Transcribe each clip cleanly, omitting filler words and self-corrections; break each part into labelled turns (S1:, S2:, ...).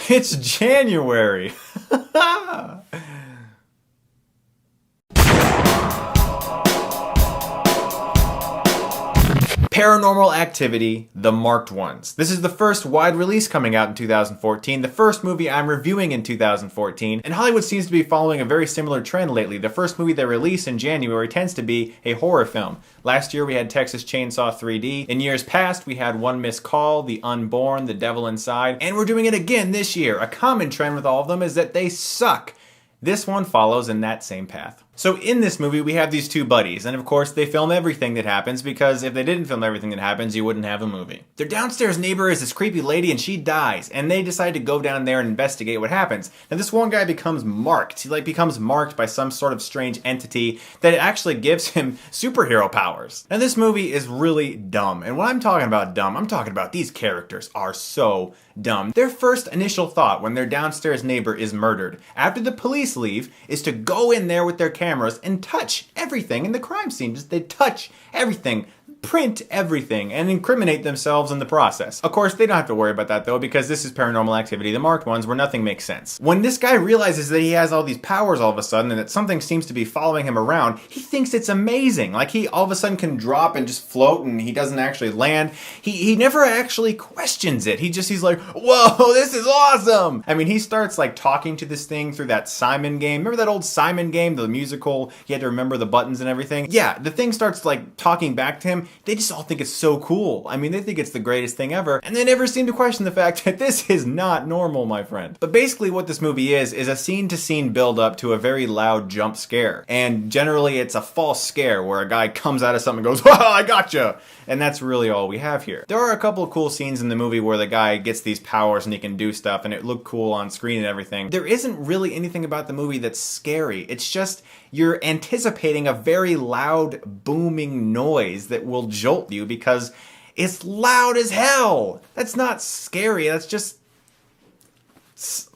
S1: It's January. Paranormal Activity, The Marked Ones. This is the first wide release coming out in 2014, the first movie I'm reviewing in 2014, and Hollywood seems to be following a very similar trend lately. The first movie they release in January tends to be a horror film. Last year we had Texas Chainsaw 3D. In years past we had One Missed Call, The Unborn, The Devil Inside, and we're doing it again this year. A common trend with all of them is that they suck. This one follows in that same path. So in this movie, we have these two buddies, and of course they film everything that happens, because if they didn't film everything that happens, you wouldn't have a movie. Their downstairs neighbor is this creepy lady, and she dies, and they decide to go down there and investigate what happens. Now this one guy becomes marked. He becomes marked by some sort of strange entity that actually gives him superhero powers. Now this movie is really dumb, and when I'm talking about dumb, I'm talking about these characters are so dumb. Their first initial thought when their downstairs neighbor is murdered, after the police leave, is to go in there with their cameras and touch everything in the crime scene. Just they touch everything, print everything, and incriminate themselves in the process. Of course, they don't have to worry about that though, because this is Paranormal Activity, The Marked Ones, where nothing makes sense. When this guy realizes that he has all these powers all of a sudden and that something seems to be following him around, he thinks it's amazing. Like he all of a sudden can drop and just float and he doesn't actually land. He never actually questions it. He's like, whoa, this is awesome! I mean, he starts like talking to this thing through that Simon game. Remember that old Simon game, the musical? You had to remember the buttons and everything? Yeah, the thing starts like talking back to him. They just all think it's so cool. I mean, they think it's the greatest thing ever, and they never seem to question the fact that this is not normal, my friend. But basically what this movie is a scene-to-scene build-up to a very loud jump scare. And generally it's a false scare where a guy comes out of something and goes, "Oh, I gotcha!" And that's really all we have here. There are a couple of cool scenes in the movie where the guy gets these powers and he can do stuff and it looked cool on screen and everything. There isn't really anything about the movie that's scary. It's just you're anticipating a very loud, booming noise that will jolt you because it's loud as hell. That's not scary. That's just... it's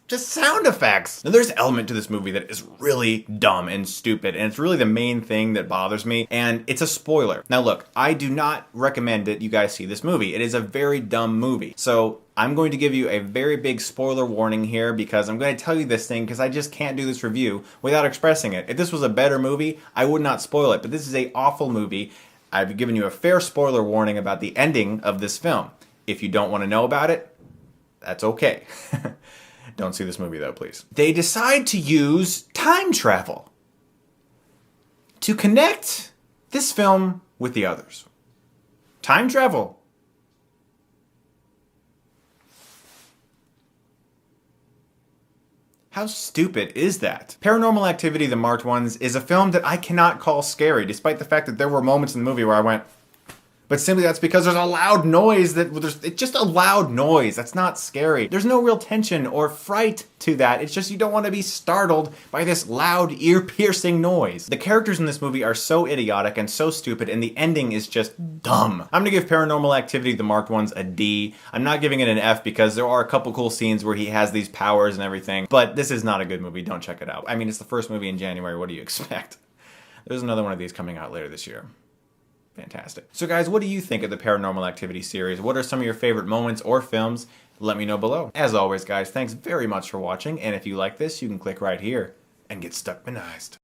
S1: just sound effects. Now there's an element to this movie that is really dumb and stupid, and it's really the main thing that bothers me, and it's a spoiler. Now look, I do not recommend that you guys see this movie. It is a very dumb movie. So I'm going to give you a very big spoiler warning here, because I'm going to tell you this thing because I just can't do this review without expressing it. If this was a better movie, I would not spoil it, but this is an awful movie. I've given you a fair spoiler warning about the ending of this film. If you don't want to know about it, that's okay. Don't see this movie though, please. They decide to use time travel to connect this film with the others. Time travel. How stupid is that? Paranormal Activity, The Marked Ones is a film that I cannot call scary, despite the fact that there were moments in the movie where I went, but simply that's because there's a loud noise it's just a loud noise. That's not scary. There's no real tension or fright to that. It's just you don't want to be startled by this loud, ear-piercing noise. The characters in this movie are so idiotic and so stupid, and the ending is just dumb. I'm gonna give Paranormal Activity, The Marked Ones a D. I'm not giving it an F because there are a couple cool scenes where he has these powers and everything, but this is not a good movie. Don't check it out. I mean, it's the first movie in January. What do you expect? There's another one of these coming out later this year. Fantastic. So guys, what do you think of the Paranormal Activity series? What are some of your favorite moments or films? Let me know below. As always, guys, thanks very much for watching, and if you like this, you can click right here and get Stuckmanized.